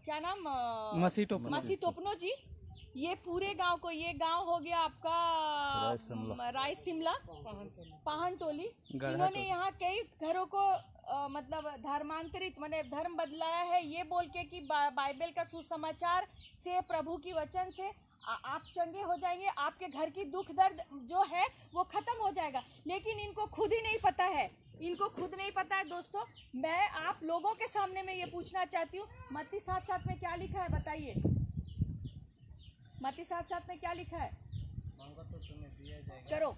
क्या नाम, मसी टोपनो जी, ये पूरे गांव को, ये गांव हो गया आपका राय शिमला पाहन टोली, इन्होंने यहाँ कई घरों को मतलब धर्मांतरित, मैंने धर्म बदलाया है ये बोल के कि बाइबल का सुसमाचार से, प्रभु की वचन से आप चंगे हो जाएंगे, आपके घर की दुख दर्द जो है वो खत्म हो जाएगा। लेकिन इनको खुद ही नहीं पता है, इनको खुद नहीं पता है। दोस्तों, मैं आप लोगों के सामने में ये पूछना चाहती हूँ, मत्ती 7:7 में क्या लिखा है बताइए? मत्ती 7:7 में क्या लिखा है? मांगो तो तुम्हें दिया जाएगा। करो,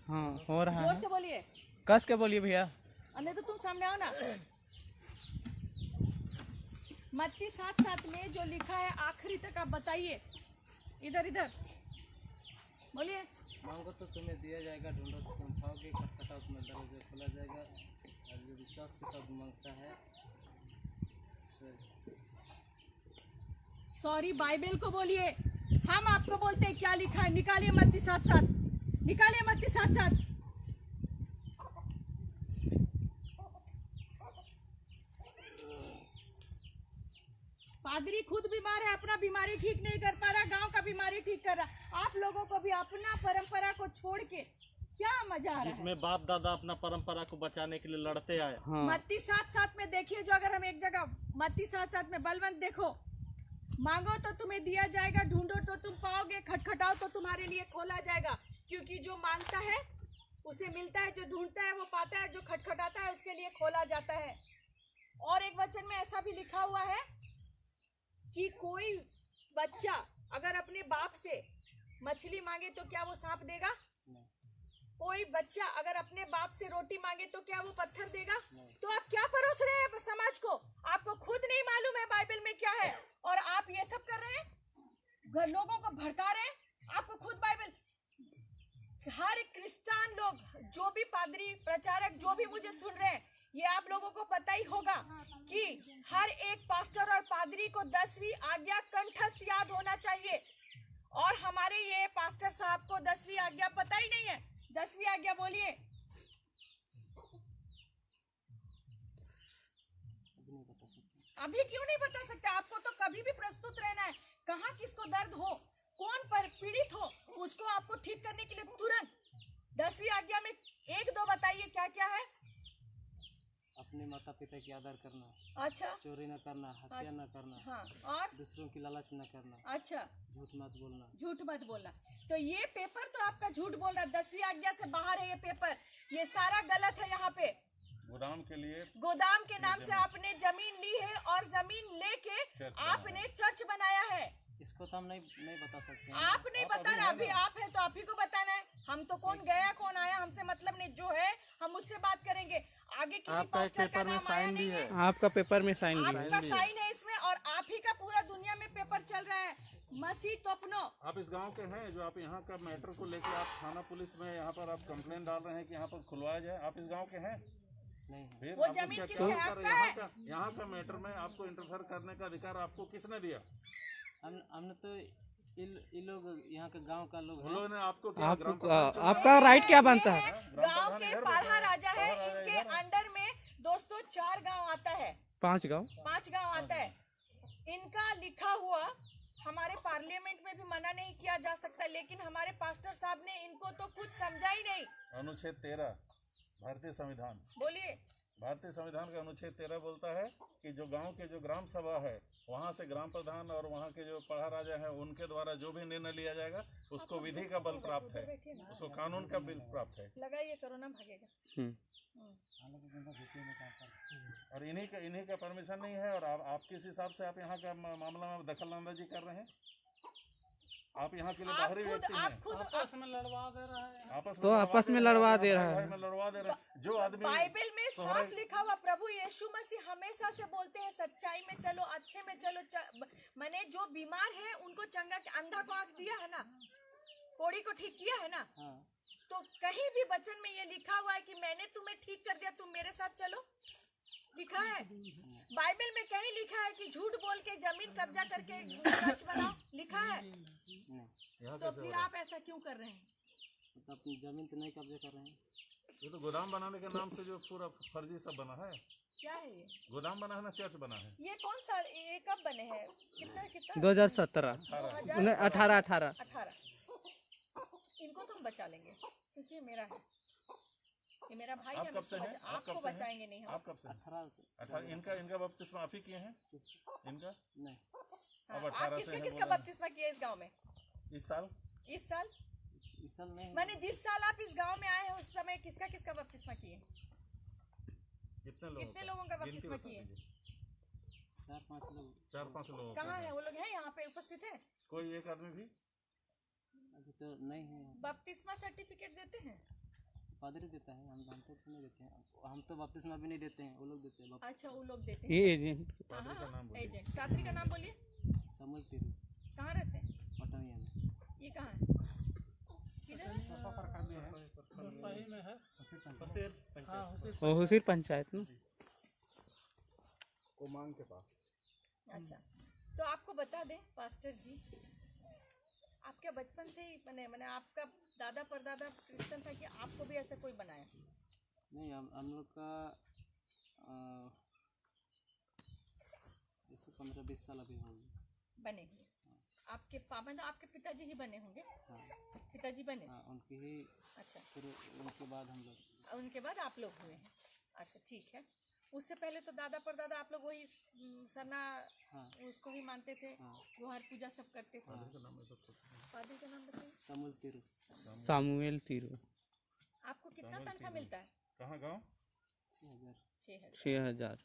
हाँ हो रहा जोर है, से बोलिए, कस के बोलिए भैया। नहीं तो तुम सामने आओ ना। मत्ती 7:7 में जो लिखा है आखिरी तक आप बताइए, इधर इधर बोलिए। मांगो तो तुम्हें दिया जाएगा, ढूंढो तो तुम पाओगे, खटखटाओ तुम्हें दरवाजा खोला जाएगा। और जो विश्वास के साथ मांगता है, सॉरी, बाइबल को बोलिए, हम आपको बोलते हैं क्या लिखा है। निकालिए मत्ती 7:7, निकालिए मत्ती 7:7। पादरी खुद बीमार है, अपना बीमारी ठीक नहीं कर पा रहा, गांव का बीमारी ठीक कर रहा। आप लोगों को भी अपना परंपरा को छोड़ के क्या मजा आ रहा है? जिसमें बाप दादा अपना परंपरा को बचाने के लिए लड़ते आए। हाँ। मत्ती 7:7 में देखिए, जो अगर हम एक जगह मत्ती 7:7 में बलवंत देखो, मांगो तो तुम्हें दिया जाएगा, ढूंढो तो तुम पाओगे, खटखटाओ तो तुम्हारे लिए खोला जाएगा। क्योंकि जो मांगता है उसे मिलता है, जो ढूंढता है वो पाता है, जो खटखटाता है उसके लिए खोला जाता है। और एक वचन में ऐसा भी लिखा हुआ है कि कोई बच्चा अगर अपने बाप से मछली मांगे तो क्या वो सांप देगा? कोई बच्चा अगर अपने बाप से रोटी मांगे तो क्या वो पत्थर देगा? तो आप क्या परोस रहे हैं समाज को? आपको खुद नहीं मालूम है बाइबल में क्या है, और आप ये सब कर रहे हैं, लोगों को भड़का रहे हैं। आपको खुद बाइबल, हर क्रिश्चियन लोग, जो भी पादरी प्रचारक जो भी मुझे सुन रहे हैं, ये आप लोगों को पता ही होगा कि हर एक पास्टर और पादरी को 10वीं आज्ञा कंठस्थ याद होना चाहिए। और हमारे ये पास्टर साहब को 10वीं आज्ञा पता ही नहीं है। 10वीं आज्ञा बोलिए। अभी क्यों नहीं बता सकते? आपको तो कभी भी प्रस्तुत रहना है। कहाँ किसको दर्द हो, कौन पर पीड़ित हो, उसको आपको ठीक करने के लिए तुरंत 10वीं आज्ञा में 1-2 बताइए क्या क्या है? अपने माता पिता की आदर करना, अच्छा, चोरी न करना, हत्या न करना, हाँ, और दूसरों की लालच न करना, अच्छा, झूठ मत बोलना। झूठ मत बोलना। तो ये पेपर तो आपका झूठ बोल रहा है, 10वीं आज्ञा से बाहर है ये पेपर, ये सारा गलत है। यहाँ पे गोदाम के लिए, गोदाम के नाम से आपने जमीन ली है, और जमीन लेके आपने चर्च बनाया है। इसको तो हम नहीं बता सकते हैं। आप नहीं बताना, अभी आप है तो आप ही को बताना है। हम तो कौन गया कौन आया हमसे मतलब नहीं, जो है हम उससे बात करेंगे। आगे किसी पास्टर का नाम आया नहीं है। आपका पेपर में साइन भी आपका साइन है इसमें, और आप ही का पूरा दुनिया में पेपर चल रहा है। मसी टोपनो, आप इस गांव के हैं, जो आप यहाँ का मैटर को लेकर आप थाना पुलिस में यहाँ पर आप कंप्लेंट डाल रहे हैं कि यहाँ पर खुलवाया जाए, आप इस गांव के हैं? नहीं, फिर वो आपको जमीन क्या- किसका है? आपका है? यहाँ का मैटर में आपको इंटरफेयर करने का अधिकार आपको किसने दिया? हमने तो ये लोग यहाँ के गांव का लोग हैं। उन्होंने आपको क्या ग्राम आपका राइट क्या बनता है? गांव के पाढ़ा राजा है, इनके अंडर में दोस्तों 4 गांव आता है, 5 गांव 5 गांव आता है। इनका लिखा हुआ हमारे पार्लियामेंट में भी मना नहीं किया जा सकता, लेकिन हमारे पास्टर साहब ने इनको तो कुछ समझा ही नहीं। अनुच्छेद 13 भारतीय संविधान, बोलिए। भारतीय संविधान का अनुच्छेद 13 बोलता है कि जो गांव के जो ग्राम सभा है, वहां से ग्राम प्रधान और वहां के जो पढ़ा राजा है, उनके द्वारा जो भी निर्णय लिया जाएगा उसको विधि का बल प्राप्त है, उसको कानून का बल प्राप्त है। लगाइए, कोरोना भागेगा। और इन्हीं का परमिशन नहीं है, और आप किस हिसाब से आप यहाँ का मामला में दखल अंदाजी कर रहे हैं? आप यहाँ के लिए बाहरी व्यक्ति हैं। आपस में लड़वा दे रहा है। आपस में लड़वा दे रहा है। लड़वा दे रहे हैं। जो आदमी बाइबल में साफ लिखा हुआ, प्रभु यीशु मसीह हमेशा से बोलते हैं सच्चाई में चलो, अच्छे में चलो। मैंने जो बीमार है उनको चंगा, अंधा को आंख दिया है ना, कोड़ी को ठीक किया है ना। हाँ। तो कहीं भी वचन में ये लिखा हुआ है कि मैंने तुम्हें ठीक कर दिया, तुम मेरे साथ चलो? लिखा है बाइबल में? कहीं लिखा है कि झूठ बोल के जमीन कब्जा करके चर्च बनाओ? लिखा है? तो फिर आप ऐसा क्यों कर रहे हैं? तो अपनी जमीन तो नहीं कब्जा कर रहे हैं। ये तो गोदाम बनाने के नाम से जो पूरा फर्जी सब बना है। क्या है ये? गोदाम बना है ना चर्च बना है। ये कौन सा, ये कब बने हैं? कितना कितना 2017 18 18। इनको तो हम बचा लेंगे क्योंकि ये मेरा है, ये मेरा भाई है। आप कब से हैं? आप आपको कब से हैं? बचाएंगे नहीं हम। आप कब से? 18 से 18। इनका बपतिस्मा आप ही किए हैं? इनका नहीं, हाँ, अब आप 18 से किसका है किसका बोला। बपतिस्मा किया इस गांव में? इस साल इस साल इस साल नहीं। मैंने जिस साल आप इस गांव में आए हैं उस समय किसका किसका बपतिस्मा किए? कितने लोगों का बपतिस्मा किए? 4-5 लोग। 4-5 लोगों का कहाँ है। है वो लोग? हैं यहाँ पे उपस्थित है? कोई एक आदमी भी अभी तो नहीं है। बपतिस्मा सर्टिफिकेट देते हैं? पादरी देता है, हम तो नहीं देते हैं। हम तो बपतिस्मा भी नहीं देते हैं, वो लोग देते हैं। अच्छा, वो लोग देते ये हैं। एजेंट पादरी का नाम बोलिए। एजेंट पादरी का नाम बोलिए। समल तिरु कहाँ रहते हैं? पटनिया में। ये कहाँ है? किधर है? वो हुसीर पंचायत ना। उमांग के पास। अच्छा, तो आपको बता दें पास्टर जी, आपके बचपन से ही मैंने आपका दादा परदादा क्रिश्चियन था कि आपको भी ऐसा कोई बनाया? नहीं, हम लोग का जैसे 15-20 साल अभी हो गए। बने हुए आपके पाबंद, आपके पिताजी ही बने होंगे? हाँ पिताजी बने? हाँ, उनकी ही। अच्छा, फिर उनके बाद हम लोग। उनके बाद आप लोग हुए हैं। अच्छा, ठीक है। उससे पहले तो दादा परदादा आप लोग वही सरना, हाँ उसको ही मानते थे, हाँ। गुहार पूजा सब करते थे। पादरी का नाम बताइए। समल तिरु। सामुएल तिरु। आपको कितना तनख्वाह मिलता है? कहाँ गाँव? 6,000। 6000।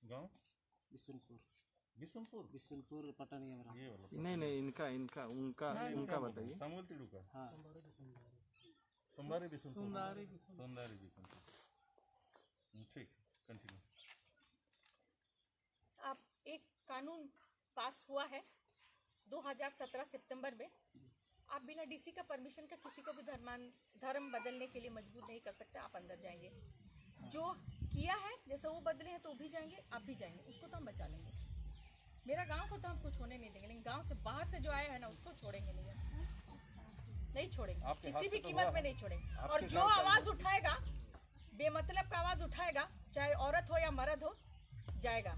गाँव बिशुनपुर। बिशुनपुर पटनिया में रहा। ये वाला नहीं, उनका बताइए। सामुएल तिड़ू का हाँ, सोमवारी बिशुनपुर। ठीक, कंटिन्यू। अब एक कानून पास हुआ है 2017 सितंबर में। आप बिना डीसी का परमिशन का किसी को भी धर्म बदलने के लिए मजबूर नहीं कर सकते। आप अंदर जाएंगे, जो किया है जैसे वो बदले हैं तो वो भी जाएंगे, आप भी जाएंगे, उसको तो हम बचा लेंगे। मेरा गांव को तो हम कुछ होने नहीं देंगे, लेकिन गांव से बाहर से जो आया है ना उसको छोड़ेंगे नहीं छोड़ेंगे, आपके हाथ किसी भी से तो कीमत हुआ में है। नहीं छोड़ेंगे। आपके और जो गांव का आवाज उठाएगा, बेमतलब का आवाज उठाएगा, चाहे औरत हो या मर्द हो, जाएगा।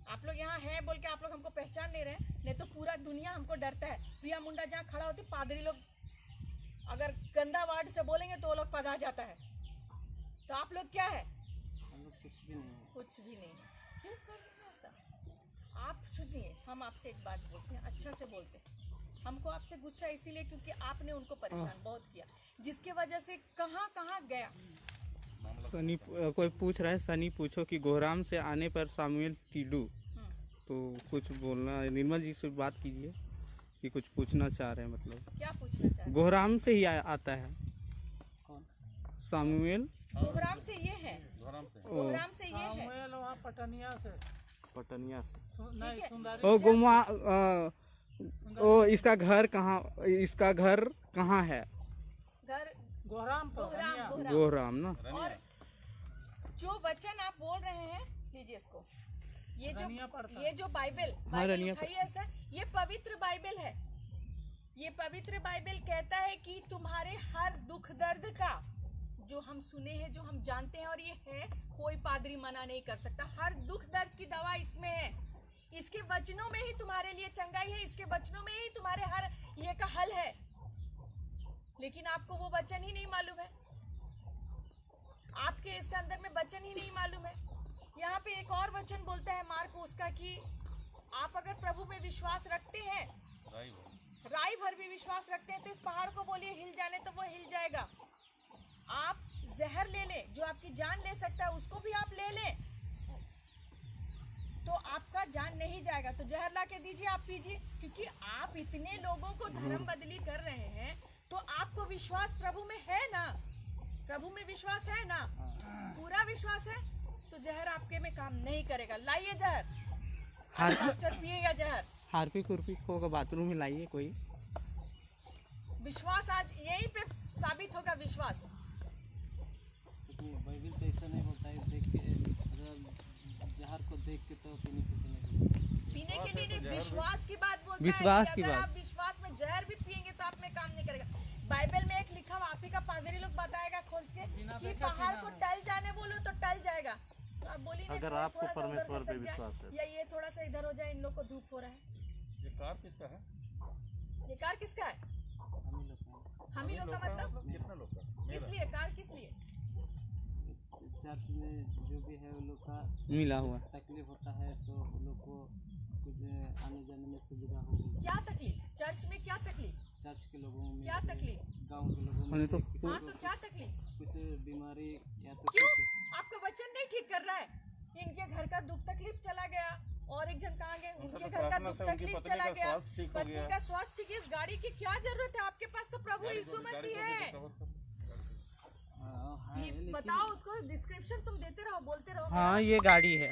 आप लोग यहाँ हैं बोल के आप लोग हमको पहचान नहीं रहे, नहीं तो पूरा दुनिया हमको डरता है। प्रिया मुंडा जहाँ खड़ा होती, पादरी लोग अगर गंदा वर्ड से बोलेंगे तो वो लोग पदा जाता है। तो आप लोग क्या है? हम लोग कुछ भी नहीं है। कुछ भी नहीं। क्यों कर रहे हैं ऐसा? आप सुनिए, हम आपसे एक बात बोलते हैं, अच्छा से बोलते हैं। हमको आपसे गुस्सा इसीलिए क्योंकि आपने उनको परेशान बहुत किया, जिसके वजह से कहाँ कहाँ गया। सनी कोई पूछ रहा है, सनी पूछो कि गोहराम से आने पर सामुएल टीडू, तो कुछ बोलना, निर्मल जी से बात कीजिए कि कुछ पूछना चाह रहे हैं। मतलब क्या पूछना चाहते हैं? गोहराम से ही आता है कौन? सामुएल। गोहराम से ये है, गोहराम से गोहराम से ये है। पटनिया से। ठीक है, ओ गुमा ओ इसका घर कहाँ है? घर गोहराम गोहराम ना। और जो वचन आप बोल रहे हैं, लीजिए इसको, ये जो बाइबल रनिया उठाइए ऐसा, ये पवित्र बाइबल है। ये पवित्र बाइबल कहता है कि तुम्हारे हर दुख दर्द का, जो हम सुने हैं, जो हम जानते हैं, और ये है, कोई पादरी मना नहीं कर सकता। हर दुख दर्द की दवा इसमें है। इसके वचनों में ही तुम्हारे लिए चंगाई है, इसके वचनों में ही तुम्हारे हर ये का हल है। लेकिन आपको वो वचन ही नहीं मालूम है, आपके इसके अंदर में वचन ही नहीं मालूम है। यहाँ पे एक और वचन बोलता है मार्क उसका कि आप अगर प्रभु में विश्वास रखते हैं, राई भर भी विश्वास रखते हैं, तो इस पहाड़ को बोलिए हिल जाने तो वो हिल जाएगा। आप जहर ले लें, जो आपकी जान ले सकता है उसको भी आप ले लें, तो आपका जान नहीं जाएगा। तो जहर ला के दीजिए, आप पीजिए, क्योंकि आप इतने लोगों को धर्म बदली कर रहे हैं, तो आपको विश्वास प्रभु में है ना? प्रभु में विश्वास है ना? पूरा विश्वास है, तो जहर आपके में काम नहीं करेगा। लाइए जहर, आज मास्टर पिएगा जहर। हार्पिक होगा, बाथरूम में लाइए कोई। विश्वास आज यहीं पे साबित होगा, विश्वास। बाइबल तो ऐसा नहीं होता है, देख के अगर जहर को देख के तो पीने के लिए नहीं, विश्वास की बात बोलता विश्वास है की कि अगर बात। आप विश्वास में जहर भी पिएंगे तो आप में काम नहीं करेगा। बाइबल में एक लिखा हुआ, आप ही का पादरी लोग बताएगा खोल के कि पहाड़ को टल जाने बोलो तो टल जाएगा। तो आप बोलिए ना, अगर थोड़ा आपको सा उधर परमेश्वर पे खसक जाए, विश्वास है। या ये थोड़ा सा इधर हो जाए, इन लोग को धूप हो रहा है। ये कार किसका है? ये कार किसका है? हम ही लोग का मतलब कितने लोग का? किस लिए कार किस लिए? चर्च में जो भी है वो लोग का मिला हुआ तकलीफ होता है तो वो लोग को कुछ आने जाने में सुविधा होगी। क्या तकलीफ? चर्च में क्या तकलीफ? चर्च के लोगों में क्या तकलीफ? गांव के लोगों में मैंने तो किसी हाँ को तो क्या तकलीफ? कुछ बीमारी या तो क्यों? कुछ आपका बच्चन नहीं ठीक कर रहा है? इनके घर का दुख तकलीफ चला गया, और एक जन कहाँ गए, उनके तो घर का प्रार्थना दुख से उनकी तकलीफ पत्नी चला का गया, स्वास्थ्य ठीक हो पत्नी गया। का स्वास्थ्य ठीक है। इस गाड़ी की क्या जरूरत है आपके पास? तो प्रभु यीशु मसीह है। ये बताओ उसको, डिस्क्रिप्शन तुम देते रहो, बोलते रहो। हाँ ये गाड़ी है।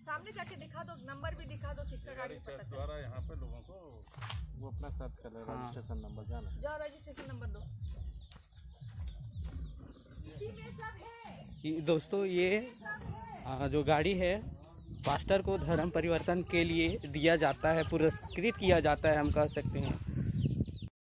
सामने जाके दिखा दो, नंबर भी दिखा दो, किसका गाड़ी पता चर्च चले। द्वारा यहाँ पे लोगों को वो अपना सर्च कर ले, रजिस्ट्रेशन नंबर जाना। जाओ रजिस्ट्रेशन नंबर दो। इसी में सब है। दोस्तों ये जो गाड़ी है पास्टर को धर्म परिवर्तन के लिए दिया जाता है, पुरस्कृत किया जाता है हम कह सकते हैं।